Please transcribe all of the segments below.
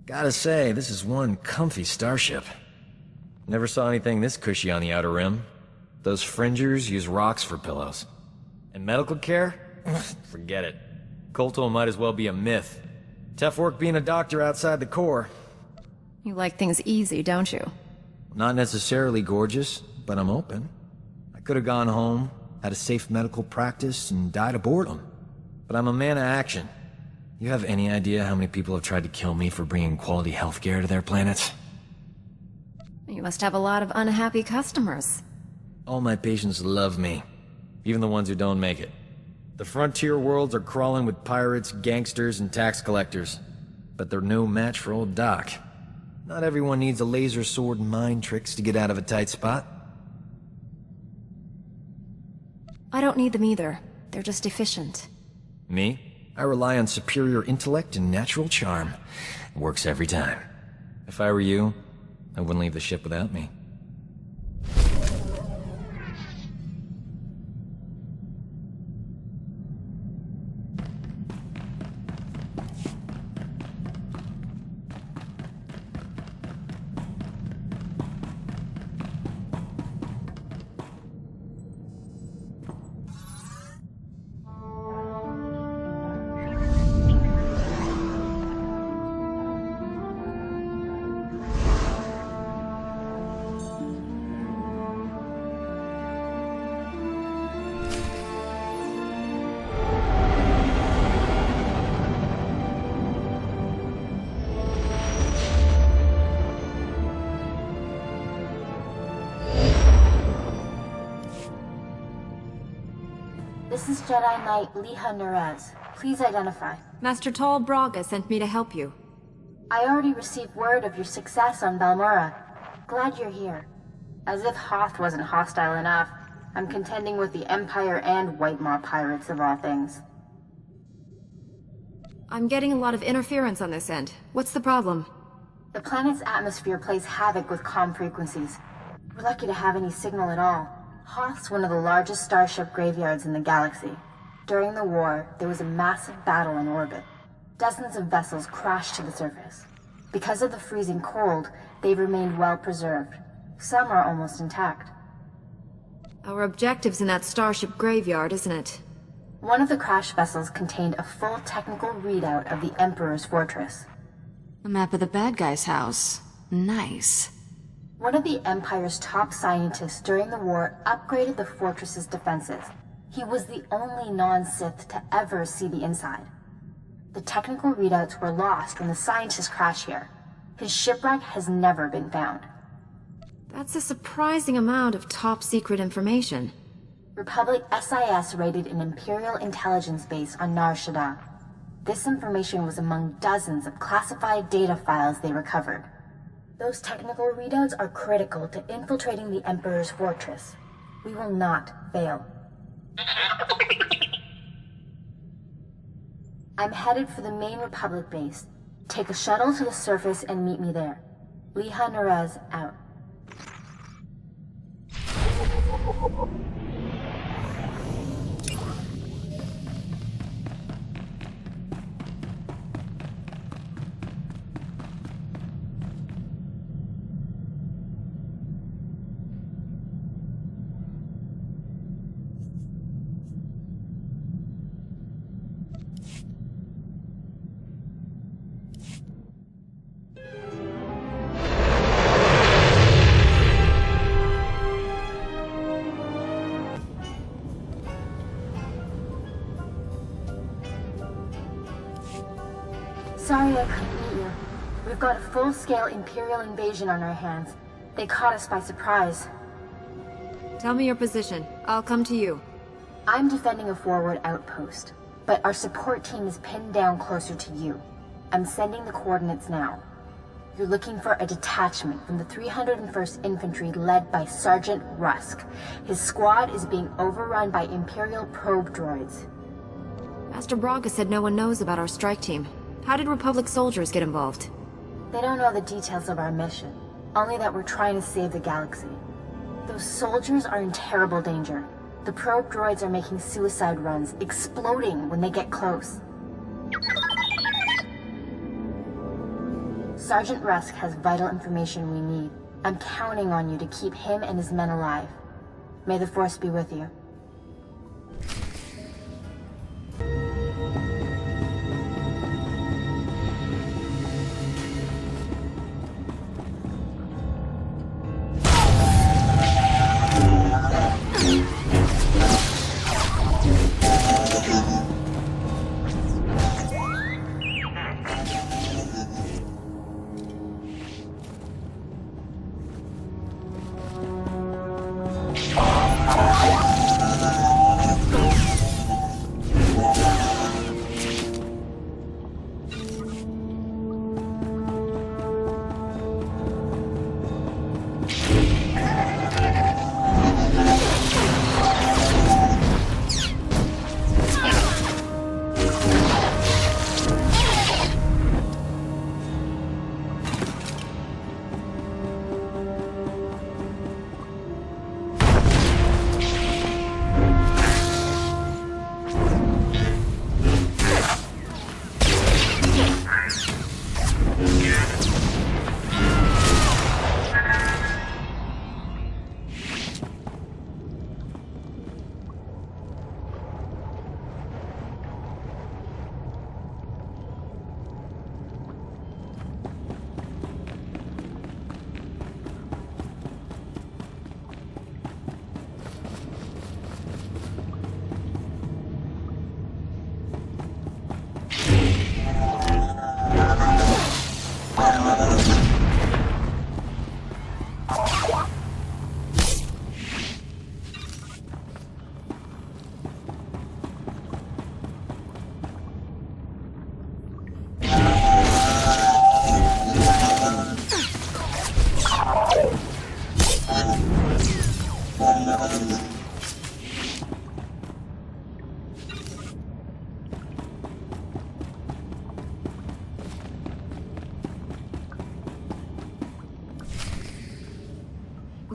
Gotta say, this is one comfy starship. Never saw anything this cushy on the Outer Rim. Those fringers use rocks for pillows. And medical care? Forget it. Kolto might as well be a myth. Tough work being a doctor outside the Corps. You like things easy, don't you? Not necessarily gorgeous, but I'm open. I could have gone home, had a safe medical practice, and died of boredom. But I'm a man of action. You have any idea how many people have tried to kill me for bringing quality healthcare to their planets? You must have a lot of unhappy customers. All my patients love me. Even the ones who don't make it. The frontier worlds are crawling with pirates, gangsters, and tax collectors. But they're no match for old Doc. Not everyone needs a laser sword and mind tricks to get out of a tight spot. I don't need them either. They're just efficient. Me? I rely on superior intellect and natural charm. It works every time. If I were you, I wouldn't leave the ship without me. This is Jedi Knight Leha Nerez. Please identify. Master Tol Braga sent me to help you. I already received word of your success on Balmora. Glad you're here. As if Hoth wasn't hostile enough, I'm contending with the Empire and White Maw pirates of all things. I'm getting a lot of interference on this end. What's the problem? The planet's atmosphere plays havoc with comm frequencies. We're lucky to have any signal at all. Hoth's one of the largest starship graveyards in the galaxy. During the war, there was a massive battle in orbit. Dozens of vessels crashed to the surface. Because of the freezing cold, they've remained well preserved. Some are almost intact. Our objective's in that starship graveyard, isn't it? One of the crash vessels contained a full technical readout of the Emperor's fortress. A map of the bad guy's house. Nice. One of the Empire's top scientists during the war upgraded the fortress's defenses. He was the only non-Sith to ever see the inside. The technical readouts were lost when the scientists crashed here. His shipwreck has never been found. That's a surprising amount of top-secret information. Republic SIS raided an Imperial intelligence base on Nar Shaddaa. This information was among dozens of classified data files they recovered. Those technical readouts are critical to infiltrating the Emperor's fortress. We will not fail. I'm headed for the main Republic base. Take a shuttle to the surface and meet me there. Leha Nerez out. Sorry I couldn't meet you. We've got a full-scale Imperial invasion on our hands. They caught us by surprise. Tell me your position. I'll come to you. I'm defending a forward outpost, but our support team is pinned down closer to you. I'm sending the coordinates now. You're looking for a detachment from the 301st Infantry led by Sergeant Rusk. His squad is being overrun by Imperial probe droids. Master Braga said no one knows about our strike team. How did Republic soldiers get involved? They don't know the details of our mission, only that we're trying to save the galaxy. Those soldiers are in terrible danger. The probe droids are making suicide runs, exploding when they get close. Sergeant Rusk has vital information we need. I'm counting on you to keep him and his men alive. May the Force be with you.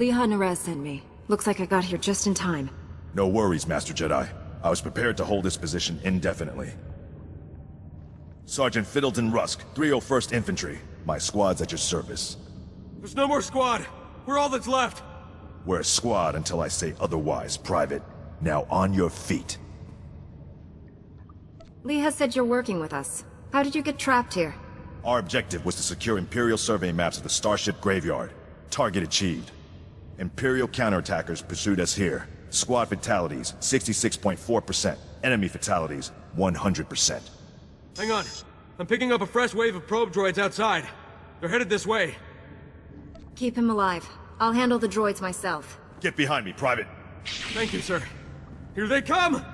Leha Nerez sent me. Looks like I got here just in time. No worries, Master Jedi. I was prepared to hold this position indefinitely. Sergeant Fiddleton Rusk, 301st Infantry. My squad's at your service. There's no more squad. We're all that's left. We're a squad until I say otherwise, Private. Now on your feet. Leha said you're working with us. How did you get trapped here? Our objective was to secure Imperial survey maps of the starship graveyard. Target achieved. Imperial counterattackers pursued us here. Squad fatalities, 66.4%. Enemy fatalities, 100%. Hang on. I'm picking up a fresh wave of probe droids outside. They're headed this way. Keep him alive. I'll handle the droids myself. Get behind me, Private. Thank you, sir. Here they come!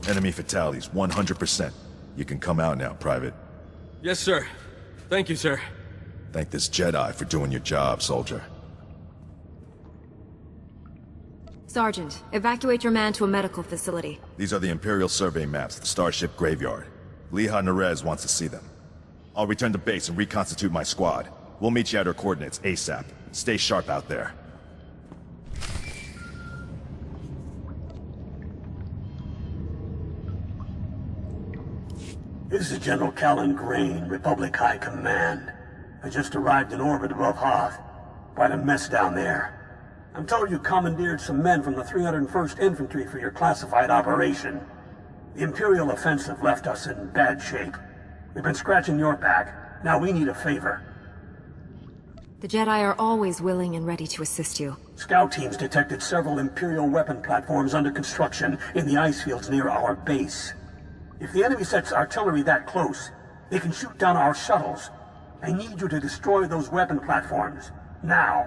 Enemy fatalities, 100%. You can come out now, Private. Yes, sir. Thank you, sir. Thank this Jedi for doing your job, soldier. Sergeant, evacuate your man to a medical facility. These are the Imperial survey maps of the starship graveyard. Leha Nerez wants to see them. I'll return to base and reconstitute my squad. We'll meet you at her coordinates ASAP. Stay sharp out there. This is General Callan Grain, Republic High Command. I just arrived in orbit above Hoth. Quite a mess down there. I'm told you commandeered some men from the 301st Infantry for your classified operation. The Imperial offensive left us in bad shape. We've been scratching your back. Now we need a favor. The Jedi are always willing and ready to assist you. Scout teams detected several Imperial weapon platforms under construction in the ice fields near our base. If the enemy sets artillery that close, they can shoot down our shuttles. I need you to destroy those weapon platforms. Now.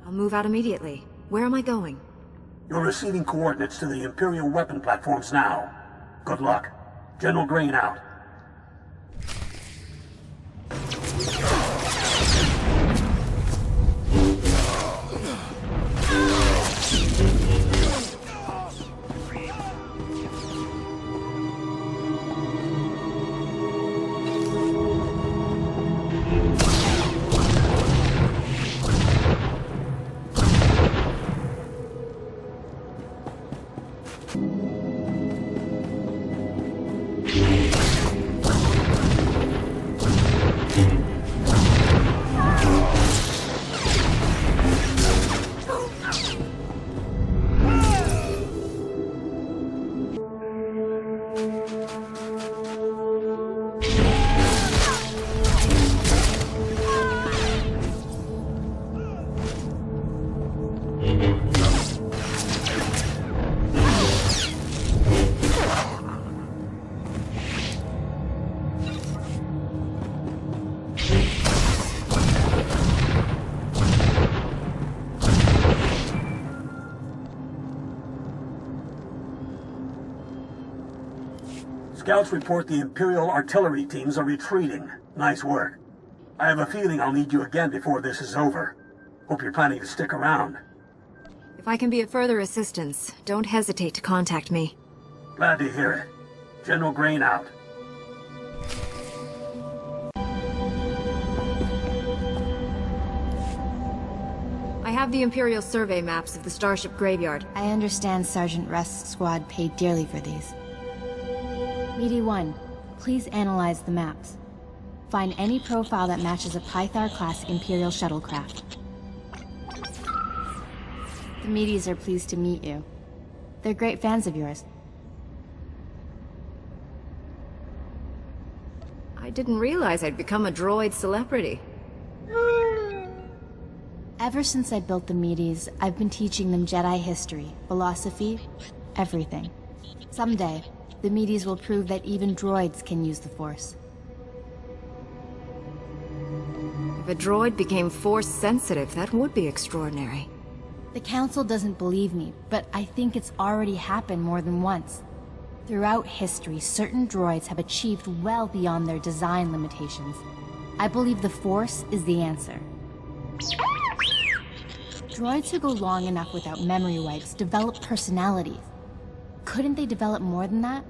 I'll move out immediately. Where am I going? You're receiving coordinates to the Imperial weapon platforms now. Good luck. General Grain out. Scouts report the Imperial artillery teams are retreating. Nice work. I have a feeling I'll need you again before this is over. Hope you're planning to stick around. If I can be of further assistance, don't hesitate to contact me. Glad to hear it. General Grain out. I have the Imperial survey maps of the Starship Graveyard. I understand Sergeant Rust's squad paid dearly for these. Meaty 1, please analyze the maps. Find any profile that matches a Pythar-class Imperial shuttlecraft. The Meaties are pleased to meet you. They're great fans of yours. I didn't realize I'd become a droid celebrity. Ever since I built the Meaties, I've been teaching them Jedi history, philosophy, everything. Someday, the Meaties will prove that even droids can use the Force. If a droid became Force-sensitive, that would be extraordinary. The Council doesn't believe me, but I think it's already happened more than once. Throughout history, certain droids have achieved well beyond their design limitations. I believe the Force is the answer. Droids who go long enough without memory wipes develop personalities. Couldn't they develop more than that?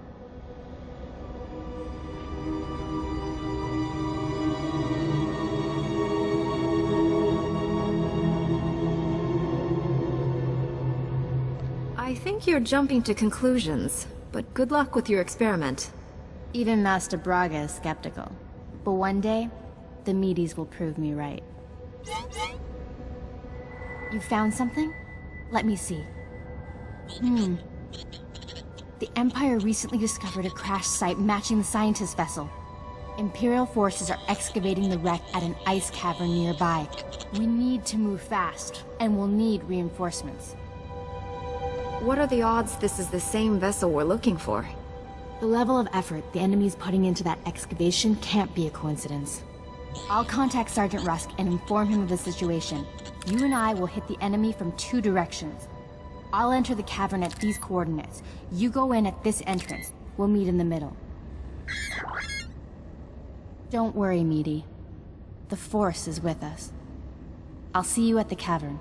I think you're jumping to conclusions, but good luck with your experiment. Even Master Braga is skeptical. But one day, the Meaties will prove me right. You found something? Let me see. The Empire recently discovered a crash site matching the scientist vessel. Imperial forces are excavating the wreck at an ice cavern nearby. We need to move fast, and we'll need reinforcements. What are the odds this is the same vessel we're looking for? The level of effort the enemy's putting into that excavation can't be a coincidence. I'll contact Sergeant Rusk and inform him of the situation. You and I will hit the enemy from 2 directions. I'll enter the cavern at these coordinates. You go in at this entrance. We'll meet in the middle. Don't worry, Meaty. The Force is with us. I'll see you at the cavern.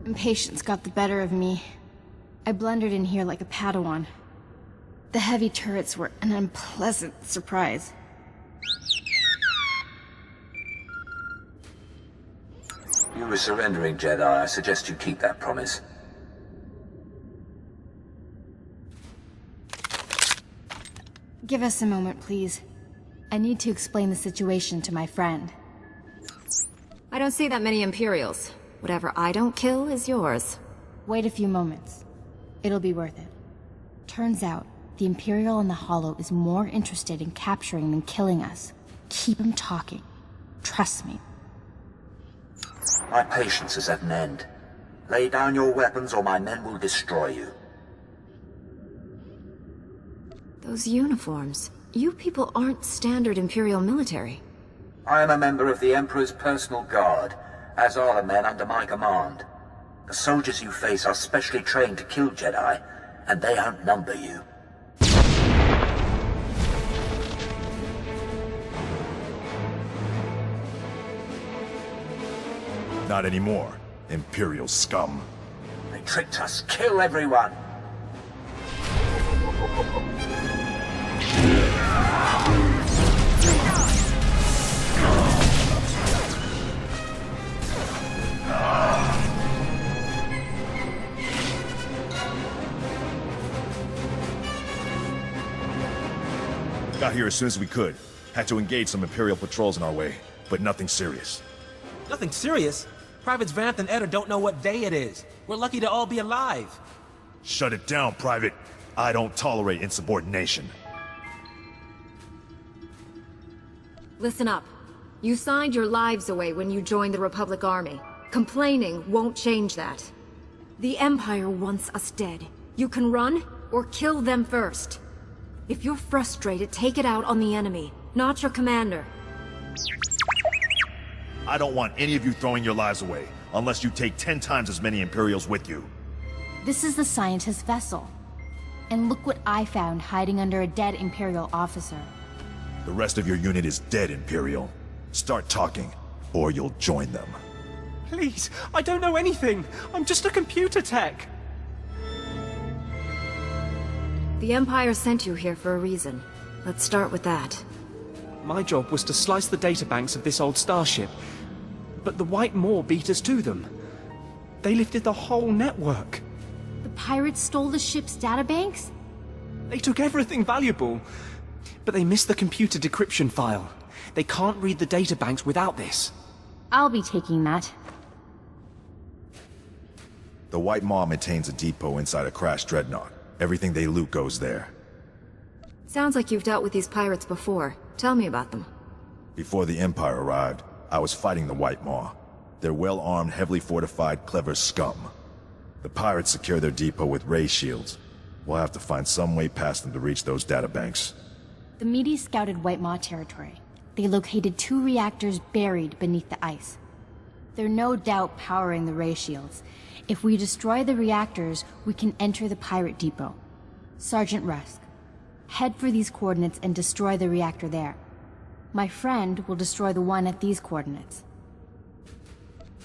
Impatience got the better of me. I blundered in here like a Padawan. The heavy turrets were an unpleasant surprise. You were surrendering, Jedi. I suggest you keep that promise. Give us a moment, please. I need to explain the situation to my friend. I don't see that many Imperials. Whatever I don't kill is yours. Wait a few moments. It'll be worth it. Turns out, the Imperial in the Hollow is more interested in capturing than killing us. Keep him talking. Trust me. My patience is at an end. Lay down your weapons or my men will destroy you. Those uniforms. You people aren't standard Imperial military. I am a member of the Emperor's personal guard, as are the men under my command. The soldiers you face are specially trained to kill Jedi, and they outnumber you. Not anymore, Imperial scum. They tricked us. Kill everyone! Got here as soon as we could. Had to engage some Imperial patrols in our way, but nothing serious. Nothing serious? Privates Vanth and Eder don't know what day it is. We're lucky to all be alive. Shut it down, Private. I don't tolerate insubordination. Listen up. You signed your lives away when you joined the Republic Army. Complaining won't change that. The Empire wants us dead. You can run, or kill them first. If you're frustrated, take it out on the enemy, not your commander. I don't want any of you throwing your lives away, unless you take 10 times as many Imperials with you. This is the scientist vessel. And look what I found hiding under a dead Imperial officer. The rest of your unit is dead, Imperial. Start talking, or you'll join them. Please, I don't know anything. I'm just a computer tech. The Empire sent you here for a reason. Let's start with that. My job was to slice the databanks of this old starship. But the White Maw beat us to them. They lifted the whole network. The pirates stole the ship's databanks? They took everything valuable. But they missed the computer decryption file. They can't read the databanks without this. I'll be taking that. The White Maw maintains a depot inside a crashed dreadnought. Everything they loot goes there. Sounds like you've dealt with these pirates before. Tell me about them. Before the Empire arrived, I was fighting the White Maw. They're well-armed, heavily fortified, clever scum. The pirates secure their depot with ray shields. We'll have to find some way past them to reach those databanks. The Medes scouted White Maw territory. They located 2 reactors buried beneath the ice. They're no doubt powering the ray shields. If we destroy the reactors, we can enter the pirate depot. Sergeant Rusk, head for these coordinates and destroy the reactor there. My friend will destroy the one at these coordinates.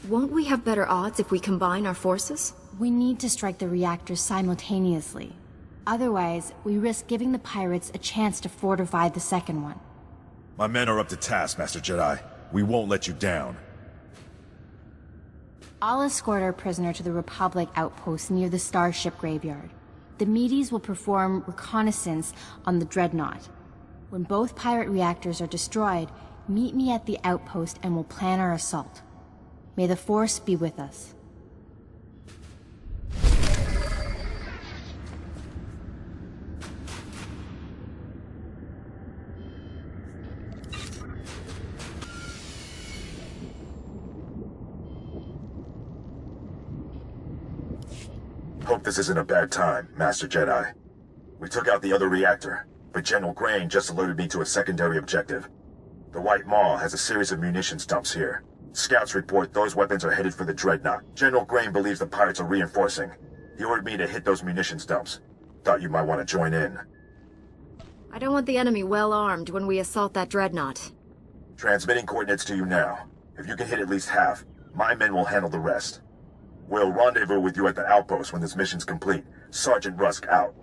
Won't we have better odds if we combine our forces? We need to strike the reactors simultaneously. Otherwise, we risk giving the pirates a chance to fortify the second one. My men are up to task, Master Jedi. We won't let you down. I'll escort our prisoner to the Republic outpost near the starship graveyard. The Medes will perform reconnaissance on the Dreadnought. When both pirate reactors are destroyed, meet me at the outpost and we'll plan our assault. May the Force be with us. Hope this isn't a bad time, Master Jedi. We took out the other reactor, but General Grain just alerted me to a secondary objective. The White Maw has a series of munitions dumps here. Scouts report those weapons are headed for the Dreadnought. General Grain believes the pirates are reinforcing. He ordered me to hit those munitions dumps. Thought you might want to join in. I don't want the enemy well armed when we assault that Dreadnought. Transmitting coordinates to you now. If you can hit at least half, my men will handle the rest. We'll rendezvous with you at the outpost when this mission's complete. Sergeant Rusk out.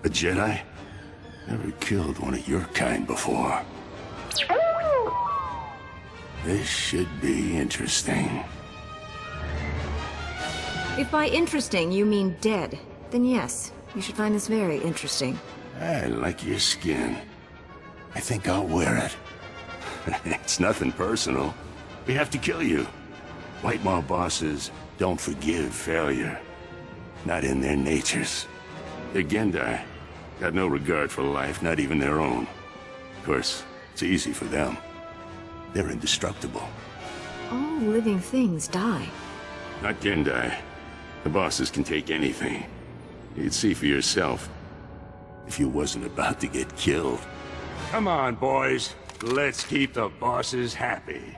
A Jedi? Never killed one of your kind before. This should be interesting. If by interesting you mean dead, then yes, you should find this very interesting. I like your skin. I think I'll wear it. It's nothing personal. We have to kill you. White Maw bosses don't forgive failure. Not in their natures. They're Gendai. Got no regard for life, not even their own. Of course, it's easy for them. They're indestructible. All living things die. Not Gendai. The bosses can take anything. You'd see for yourself. If you wasn't about to get killed. Come on, boys. Let's keep the bosses happy.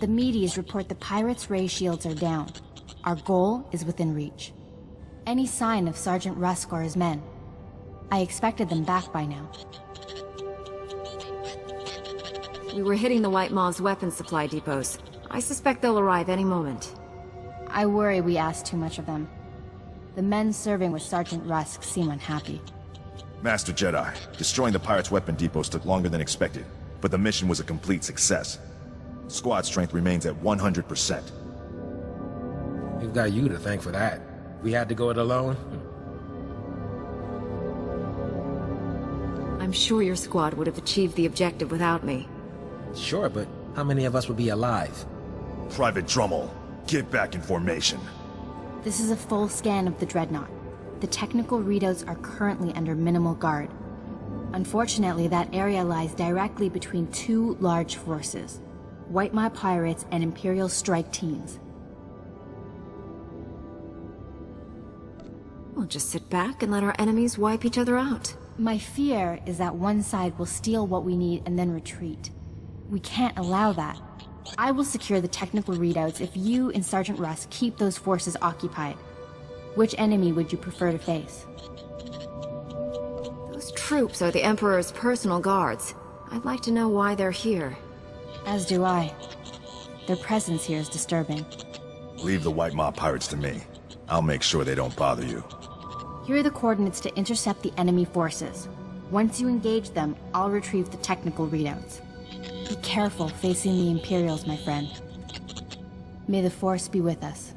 The Medes report the pirates' ray shields are down. Our goal is within reach. Any sign of Sergeant Rusk or his men? I expected them back by now. We were hitting the White Maw's weapons supply depots. I suspect they'll arrive any moment. I worry we asked too much of them. The men serving with Sergeant Rusk seem unhappy. Master Jedi, destroying the pirates' weapon depots took longer than expected, but the mission was a complete success. Squad strength remains at 100%. We've got you to thank for that. We had to go it alone. I'm sure your squad would have achieved the objective without me. Sure, but how many of us would be alive? Private Drummel, get back in formation. This is a full scan of the Dreadnought. The technical readouts are currently under minimal guard. Unfortunately, that area lies directly between two large forces. White Maw pirates and Imperial strike teams. We'll just sit back and let our enemies wipe each other out. My fear is that one side will steal what we need and then retreat. We can't allow that. I will secure the technical readouts if you and Sergeant Rusk keep those forces occupied. Which enemy would you prefer to face? Those troops are the Emperor's personal guards. I'd like to know why they're here. As do I. Their presence here is disturbing. Leave the White Maw pirates to me. I'll make sure they don't bother you. Here are the coordinates to intercept the enemy forces. Once you engage them, I'll retrieve the technical readouts. Be careful facing the Imperials, my friend. May the Force be with us.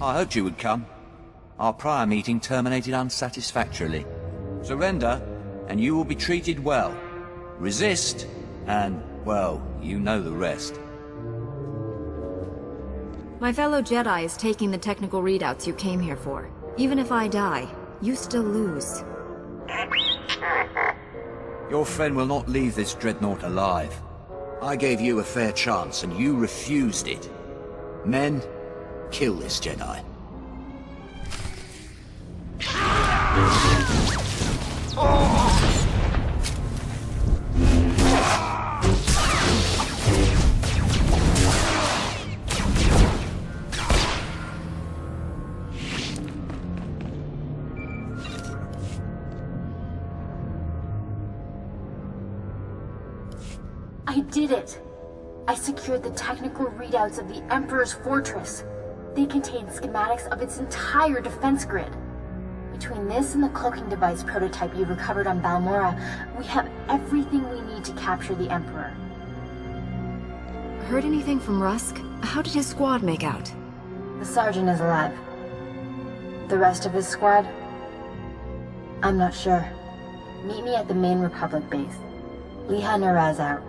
I hoped you would come. Our prior meeting terminated unsatisfactorily. Surrender, and you will be treated well. Resist, and, well, you know the rest. My fellow Jedi is taking the technical readouts you came here for. Even if I die, you still lose. Your friend will not leave this dreadnought alive. I gave you a fair chance, and you refused it. Men, kill this Jedi. I did it! I secured the technical readouts of the Emperor's fortress. They contain schematics of its entire defense grid. Between this and the cloaking device prototype you recovered on Balmorra, we have everything we need to capture the Emperor. Heard anything from Rusk? How did his squad make out? The Sergeant is alive. The rest of his squad? I'm not sure. Meet me at the main Republic base. Leha Naraz out.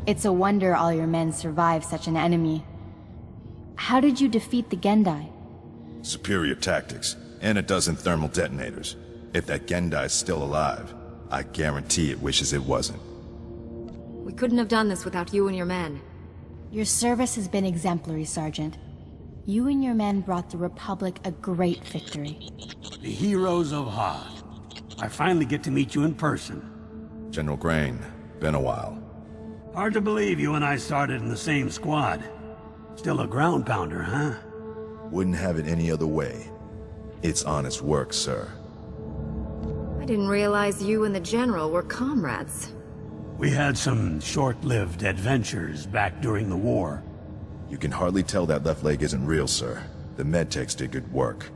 It's a wonder all your men survived such an enemy. How did you defeat the Gendai? Superior tactics, and a dozen thermal detonators. If that Gendai's still alive, I guarantee it wishes it wasn't. We couldn't have done this without you and your men. Your service has been exemplary, Sergeant. You and your men brought the Republic a great victory. The heroes of Hoth. I finally get to meet you in person. General Grain, been a while. Hard to believe you and I started in the same squad. Still a ground pounder, huh? Wouldn't have it any other way. It's honest work, sir. I didn't realize you and the General were comrades. We had some short-lived adventures back during the war. You can hardly tell that left leg isn't real, sir. The medtechs did good work.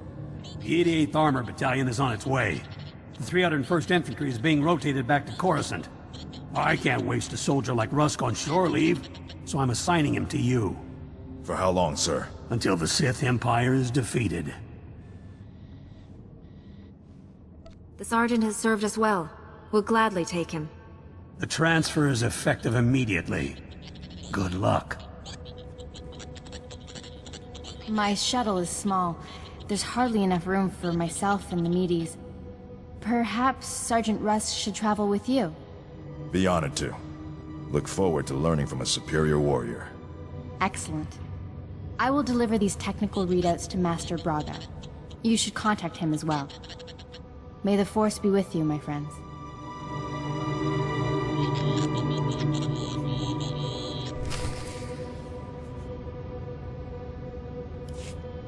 The 88th Armor Battalion is on its way. The 301st Infantry is being rotated back to Coruscant. I can't waste a soldier like Rusk on shore leave, so I'm assigning him to you. For how long, sir? Until the Sith Empire is defeated. The Sergeant has served us well. We'll gladly take him. The transfer is effective immediately. Good luck. My shuttle is small. There's hardly enough room for myself and the meaties. Perhaps Sergeant Rusk should travel with you. Be honored to. Look forward to learning from a superior warrior. Excellent. I will deliver these technical readouts to Master Braga. You should contact him as well. May the Force be with you, my friends.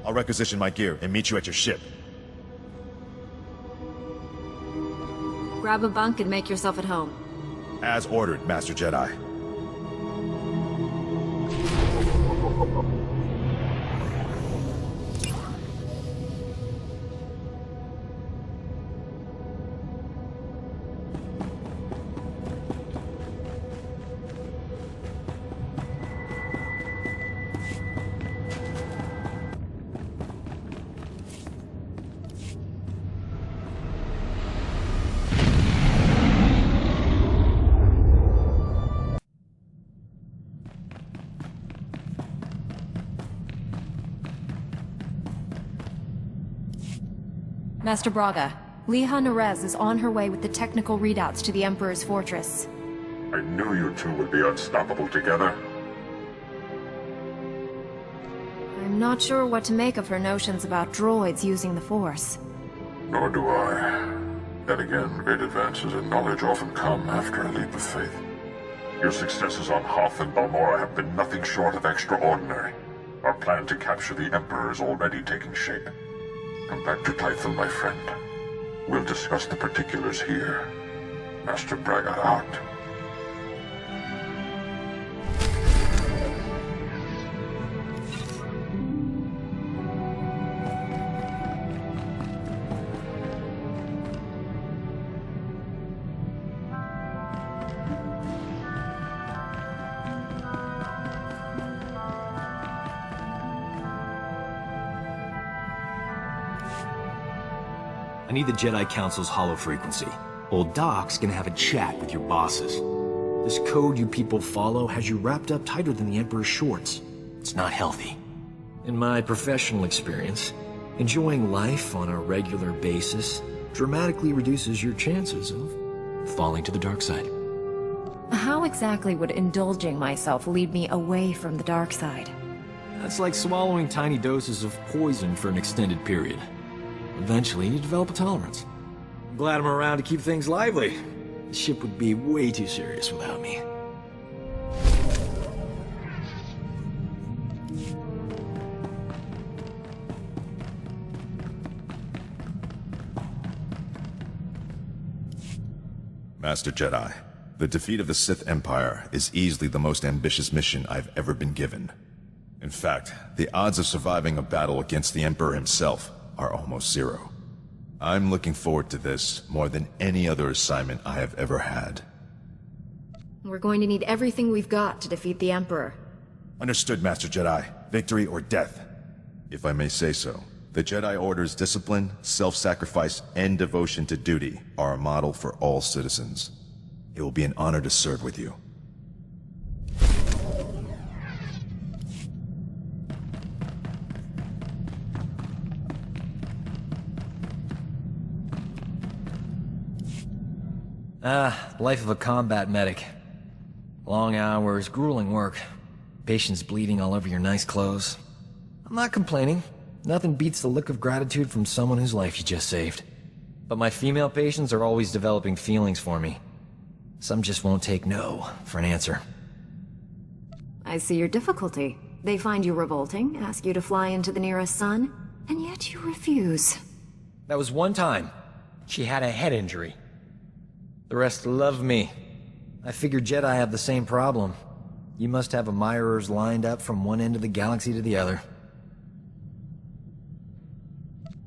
I'll requisition my gear and meet you at your ship. Grab a bunk and make yourself at home. As ordered, Master Jedi. Master Braga, Leha Narez is on her way with the technical readouts to the Emperor's fortress. I knew you two would be unstoppable together. I'm not sure what to make of her notions about droids using the Force. Nor do I. Then again, great advances in knowledge often come after a leap of faith. Your successes on Hoth and Balmorra have been nothing short of extraordinary. Our plan to capture the Emperor is already taking shape. Come back to Tython, my friend. We'll discuss the particulars here. Master Braga out. I need the Jedi Council's hollow frequency. Old Doc's gonna have a chat with your bosses. This code you people follow has you wrapped up tighter than the Emperor's shorts. It's not healthy. In my professional experience, enjoying life on a regular basis dramatically reduces your chances of falling to the dark side. How exactly would indulging myself lead me away from the dark side? That's like swallowing tiny doses of poison for an extended period. Eventually, you develop a tolerance. I'm glad I'm around to keep things lively. The ship would be way too serious without me. Master Jedi, the defeat of the Sith Empire is easily the most ambitious mission I've ever been given. In fact, the odds of surviving a battle against the Emperor himself are almost zero. I'm looking forward to this more than any other assignment I have ever had. We're going to need everything we've got to defeat the Emperor. Understood, Master Jedi. Victory or death. If I may say so, the Jedi Order's discipline, self-sacrifice, and devotion to duty are a model for all citizens. It will be an honor to serve with you. Life of a combat medic. Long hours, grueling work. Patients bleeding all over your nice clothes. I'm not complaining. Nothing beats the look of gratitude from someone whose life you just saved. But my female patients are always developing feelings for me. Some just won't take no for an answer. I see your difficulty. They find you revolting, ask you to fly into the nearest sun, and yet you refuse. That was one time. She had a head injury. The rest love me. I figured Jedi have the same problem. You must have admirers lined up from one end of the galaxy to the other.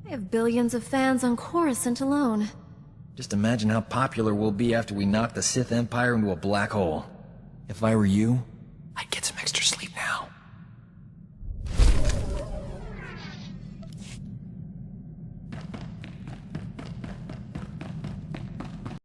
I have billions of fans on Coruscant alone. Just imagine how popular we'll be after we knock the Sith Empire into a black hole. If I were you,